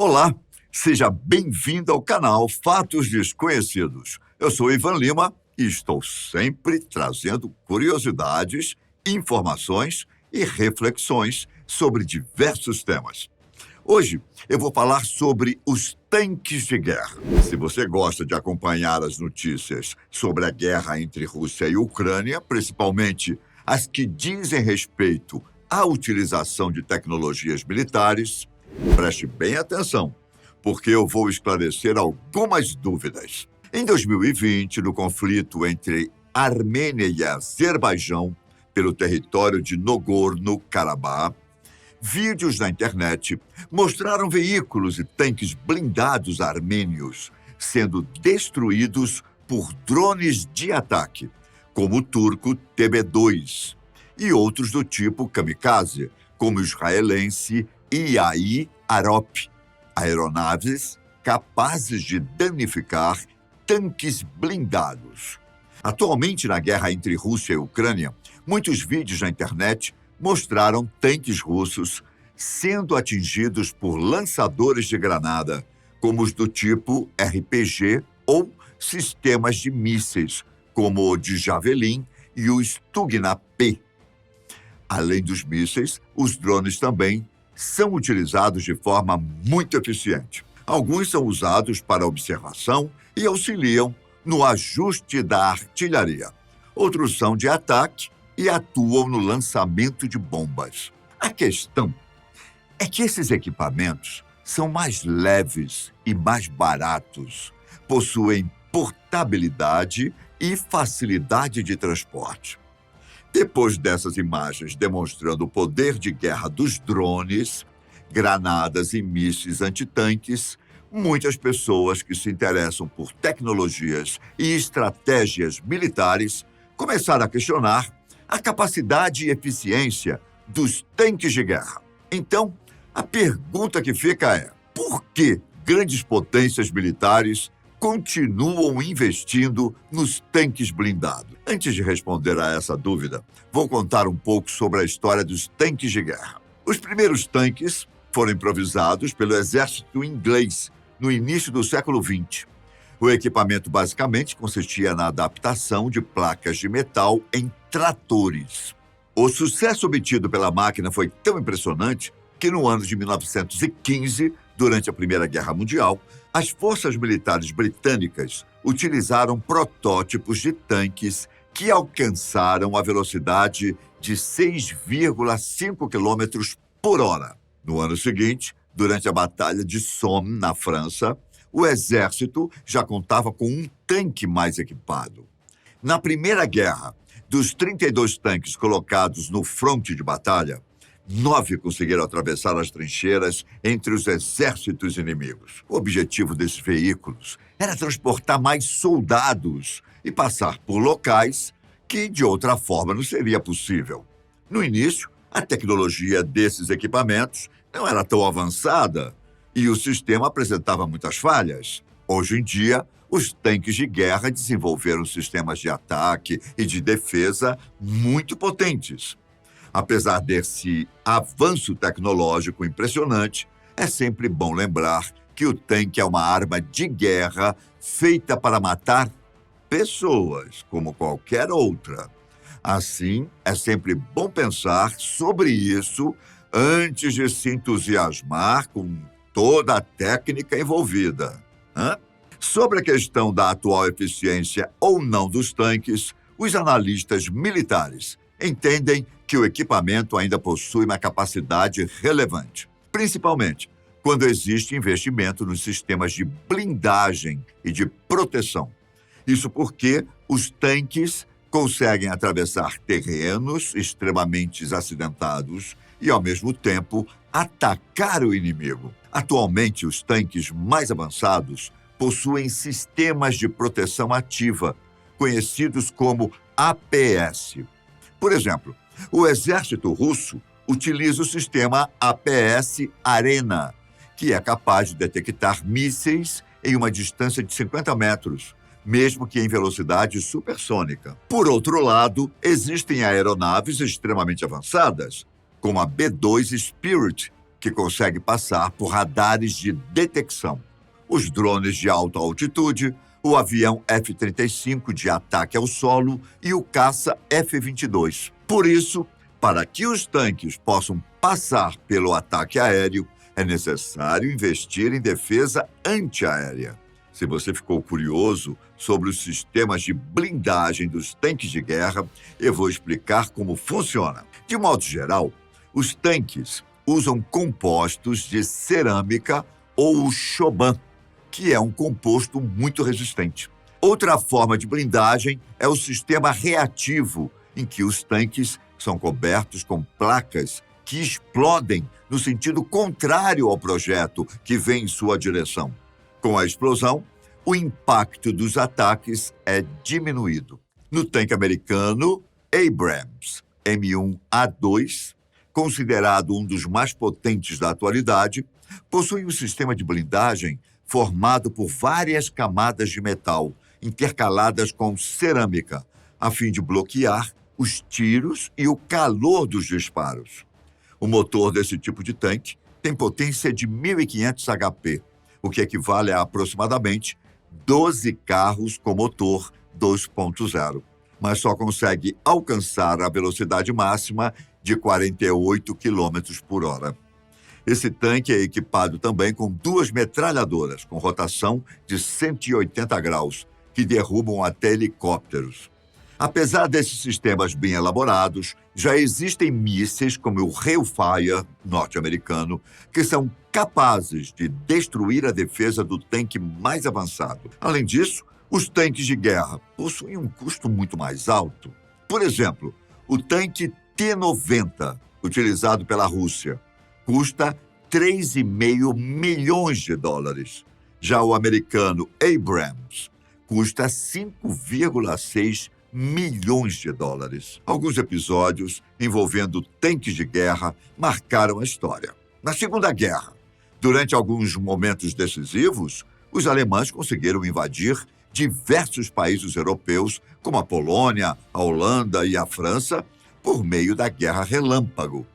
Olá, seja bem-vindo ao canal Fatos Desconhecidos. Eu sou Ivan Lima e estou sempre trazendo curiosidades, informações e reflexões sobre diversos temas. Hoje eu vou falar sobre os tanques de guerra. Se você gosta de acompanhar as notícias sobre a guerra entre Rússia e Ucrânia, principalmente as que dizem respeito à utilização de tecnologias militares, preste bem atenção, porque eu vou esclarecer algumas dúvidas. Em 2020, no conflito entre Armênia e Azerbaijão, pelo território de Nagorno-Karabakh, vídeos na internet mostraram veículos e tanques blindados armênios sendo destruídos por drones de ataque, como o turco TB2, e outros do tipo kamikaze, como o israelense IAI Arop, aeronaves capazes de danificar tanques blindados. Atualmente, na guerra entre Rússia e Ucrânia, muitos vídeos na internet mostraram tanques russos sendo atingidos por lançadores de granada, como os do tipo RPG ou sistemas de mísseis, como o de Javelin e o Stugna-P. Além dos mísseis, os drones também são utilizados de forma muito eficiente. Alguns são usados para observação e auxiliam no ajuste da artilharia. Outros são de ataque e atuam no lançamento de bombas. A questão é que esses equipamentos são mais leves e mais baratos, possuem portabilidade e facilidade de transporte. Depois dessas imagens demonstrando o poder de guerra dos drones, granadas e mísseis antitanques, muitas pessoas que se interessam por tecnologias e estratégias militares começaram a questionar a capacidade e eficiência dos tanques de guerra. Então, a pergunta que fica é: por que grandes potências militares continuam investindo nos tanques blindados? Antes de responder a essa dúvida, vou contar um pouco sobre a história dos tanques de guerra. Os primeiros tanques foram improvisados pelo exército inglês no início do século XX. O equipamento basicamente consistia na adaptação de placas de metal em tratores. O sucesso obtido pela máquina foi tão impressionante que no ano de 1915, durante a Primeira Guerra Mundial, as forças militares britânicas utilizaram protótipos de tanques que alcançaram a velocidade de 6,5 km por hora. No ano seguinte, durante a Batalha de Somme, na França, o exército já contava com um tanque mais equipado. Na Primeira Guerra, dos 32 tanques colocados no fronte de batalha, 9 conseguiram atravessar as trincheiras entre os exércitos inimigos. O objetivo desses veículos era transportar mais soldados e passar por locais que, de outra forma, não seria possível. No início, a tecnologia desses equipamentos não era tão avançada e o sistema apresentava muitas falhas. Hoje em dia, os tanques de guerra desenvolveram sistemas de ataque e de defesa muito potentes. Apesar desse avanço tecnológico impressionante, é sempre bom lembrar que o tanque é uma arma de guerra feita para matar pessoas, como qualquer outra. Assim, é sempre bom pensar sobre isso antes de se entusiasmar com toda a técnica envolvida. Sobre a questão da atual eficiência ou não dos tanques, os analistas militares entendem que o equipamento ainda possui uma capacidade relevante, principalmente quando existe investimento nos sistemas de blindagem e de proteção. Isso porque os tanques conseguem atravessar terrenos extremamente acidentados e, ao mesmo tempo, atacar o inimigo. Atualmente, os tanques mais avançados possuem sistemas de proteção ativa, conhecidos como APS. Por exemplo, o exército russo utiliza o sistema APS Arena, que é capaz de detectar mísseis em uma distância de 50 metros, mesmo que em velocidade supersônica. Por outro lado, existem aeronaves extremamente avançadas, como a B-2 Spirit, que consegue passar por radares de detecção, os drones de alta altitude, o avião F-35 de ataque ao solo e o caça F-22. Por isso, para que os tanques possam passar pelo ataque aéreo, é necessário investir em defesa antiaérea. Se você ficou curioso sobre os sistemas de blindagem dos tanques de guerra, eu vou explicar como funciona. De modo geral, os tanques usam compostos de cerâmica ou choban, que é um composto muito resistente. Outra forma de blindagem é o sistema reativo, em que os tanques são cobertos com placas que explodem no sentido contrário ao projeto que vem em sua direção. Com a explosão, o impacto dos ataques é diminuído. No tanque americano Abrams M1A2, considerado um dos mais potentes da atualidade, possui um sistema de blindagem formado por várias camadas de metal intercaladas com cerâmica, a fim de bloquear os tiros e o calor dos disparos. O motor desse tipo de tanque tem potência de 1.500 HP, o que equivale a aproximadamente 12 carros com motor 2.0, mas só consegue alcançar a velocidade máxima de 48 km por hora. Esse tanque é equipado também com 2 metralhadoras com rotação de 180 graus, que derrubam até helicópteros. Apesar desses sistemas bem elaborados, já existem mísseis como o Hellfire norte-americano, que são capazes de destruir a defesa do tanque mais avançado. Além disso, os tanques de guerra possuem um custo muito mais alto. Por exemplo, o tanque T-90, utilizado pela Rússia, custa 3,5 milhões de dólares. Já o americano Abrams custa 5,6 milhões de dólares. Alguns episódios envolvendo tanques de guerra marcaram a história. Na Segunda Guerra, durante alguns momentos decisivos, os alemães conseguiram invadir diversos países europeus, como a Polônia, a Holanda e a França, por meio da Guerra Relâmpago.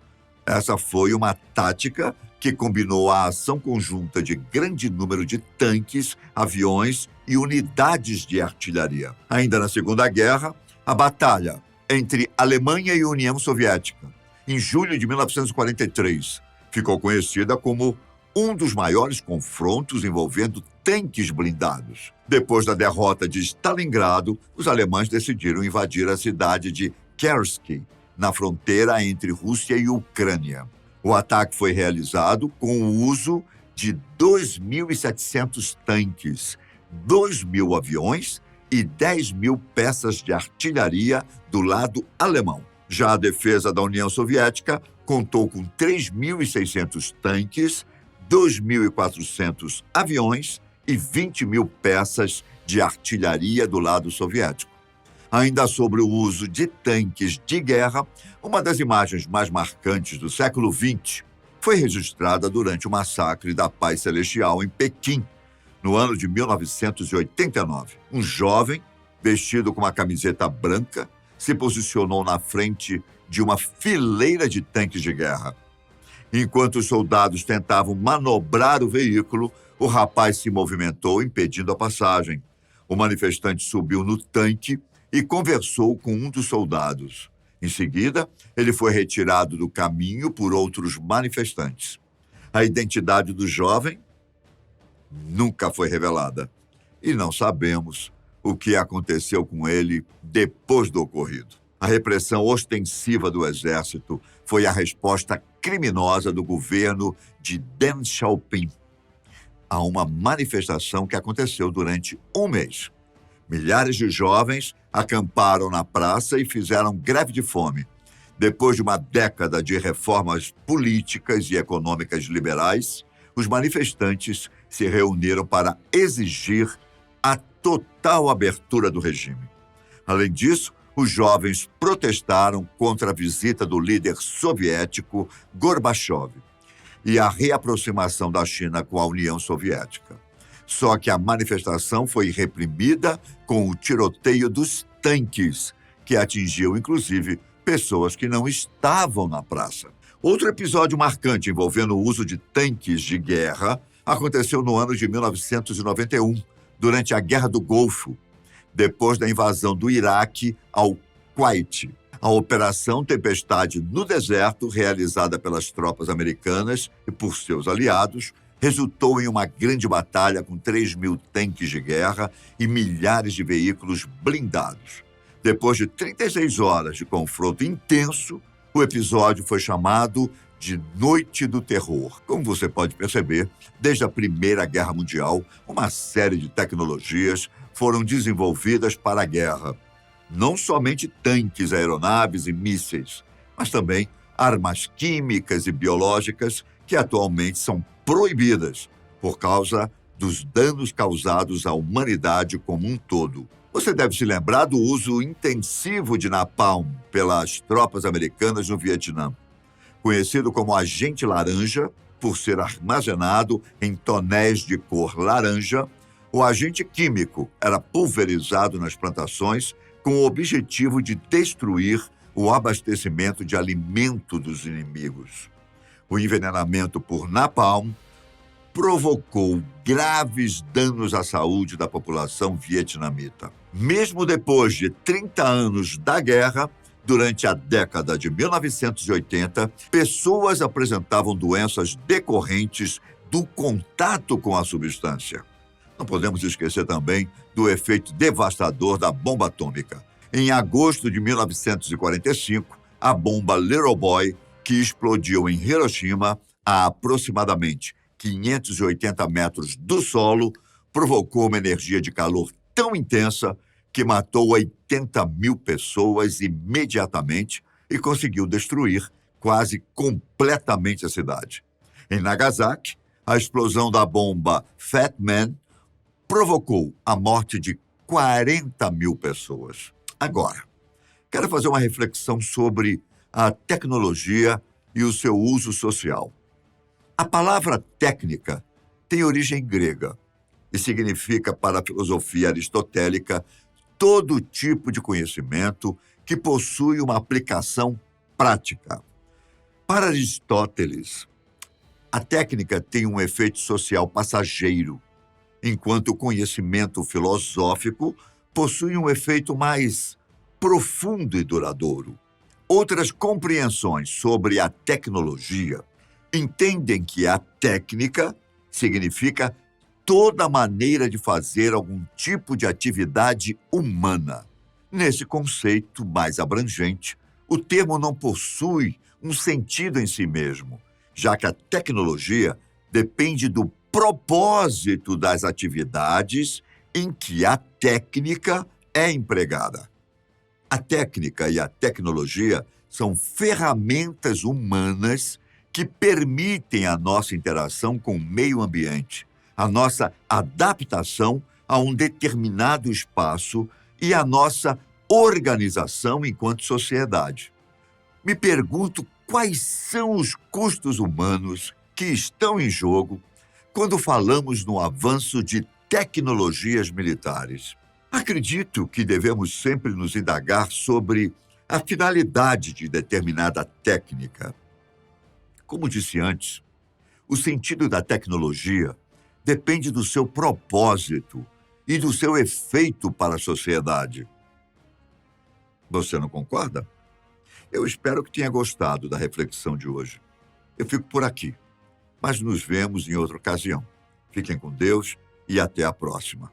Essa foi uma tática que combinou a ação conjunta de grande número de tanques, aviões e unidades de artilharia. Ainda na Segunda Guerra, a batalha entre Alemanha e União Soviética, em julho de 1943, ficou conhecida como um dos maiores confrontos envolvendo tanques blindados. Depois da derrota de Stalingrado, os alemães decidiram invadir a cidade de Kursk, na fronteira entre Rússia e Ucrânia. O ataque foi realizado com o uso de 2.700 tanques, 2.000 aviões e 10.000 peças de artilharia do lado alemão. Já a defesa da União Soviética contou com 3.600 tanques, 2.400 aviões e 20.000 peças de artilharia do lado soviético. Ainda sobre o uso de tanques de guerra, uma das imagens mais marcantes do século XX foi registrada durante o massacre da Paz Celestial em Pequim, no ano de 1989. Um jovem, vestido com uma camiseta branca, se posicionou na frente de uma fileira de tanques de guerra. Enquanto os soldados tentavam manobrar o veículo, o rapaz se movimentou, impedindo a passagem. O manifestante subiu no tanque e conversou com um dos soldados. Em seguida, ele foi retirado do caminho por outros manifestantes. A identidade do jovem nunca foi revelada e não sabemos o que aconteceu com ele depois do ocorrido. A repressão ostensiva do exército foi a resposta criminosa do governo de Deng Xiaoping a uma manifestação que aconteceu durante um mês. Milhares de jovens acamparam na praça e fizeram greve de fome. Depois de uma década de reformas políticas e econômicas liberais, os manifestantes se reuniram para exigir a total abertura do regime. Além disso, os jovens protestaram contra a visita do líder soviético Gorbachev e a reaproximação da China com a União Soviética. Só que a manifestação foi reprimida com o tiroteio dos tanques, que atingiu, inclusive, pessoas que não estavam na praça. Outro episódio marcante envolvendo o uso de tanques de guerra aconteceu no ano de 1991, durante a Guerra do Golfo, depois da invasão do Iraque ao Kuwait. A Operação Tempestade no Deserto, realizada pelas tropas americanas e por seus aliados, resultou em uma grande batalha com 3.000 tanques de guerra e milhares de veículos blindados. Depois de 36 horas de confronto intenso, o episódio foi chamado de Noite do Terror. Como você pode perceber, desde a Primeira Guerra Mundial, uma série de tecnologias foram desenvolvidas para a guerra. Não somente tanques, aeronaves e mísseis, mas também armas químicas e biológicas que atualmente são proibidas por causa dos danos causados à humanidade como um todo. Você deve se lembrar do uso intensivo de napalm pelas tropas americanas no Vietnã. Conhecido como agente laranja, por ser armazenado em tonéis de cor laranja, o agente químico era pulverizado nas plantações com o objetivo de destruir o abastecimento de alimento dos inimigos. O envenenamento por napalm provocou graves danos à saúde da população vietnamita. Mesmo depois de 30 anos da guerra, durante a década de 1980, pessoas apresentavam doenças decorrentes do contato com a substância. Não podemos esquecer também do efeito devastador da bomba atômica. Em agosto de 1945, a bomba Little Boy, que explodiu em Hiroshima, a aproximadamente 580 metros do solo, provocou uma energia de calor tão intensa que matou 80.000 pessoas imediatamente e conseguiu destruir quase completamente a cidade. Em Nagasaki, a explosão da bomba Fat Man provocou a morte de 40.000 pessoas. Agora, quero fazer uma reflexão sobre a tecnologia e o seu uso social. A palavra técnica tem origem grega e significa, para a filosofia aristotélica, todo tipo de conhecimento que possui uma aplicação prática. Para Aristóteles, a técnica tem um efeito social passageiro, enquanto o conhecimento filosófico possui um efeito mais profundo e duradouro. Outras compreensões sobre a tecnologia entendem que a técnica significa toda maneira de fazer algum tipo de atividade humana. Nesse conceito mais abrangente, o termo não possui um sentido em si mesmo, já que a tecnologia depende do propósito das atividades em que a técnica é empregada. A técnica e a tecnologia são ferramentas humanas que permitem a nossa interação com o meio ambiente, a nossa adaptação a um determinado espaço e a nossa organização enquanto sociedade. Me pergunto quais são os custos humanos que estão em jogo quando falamos no avanço de tecnologias militares. Acredito que devemos sempre nos indagar sobre a finalidade de determinada técnica. Como disse antes, o sentido da tecnologia depende do seu propósito e do seu efeito para a sociedade. Você não concorda? Eu espero que tenha gostado da reflexão de hoje. Eu fico por aqui, mas nos vemos em outra ocasião. Fiquem com Deus e até a próxima.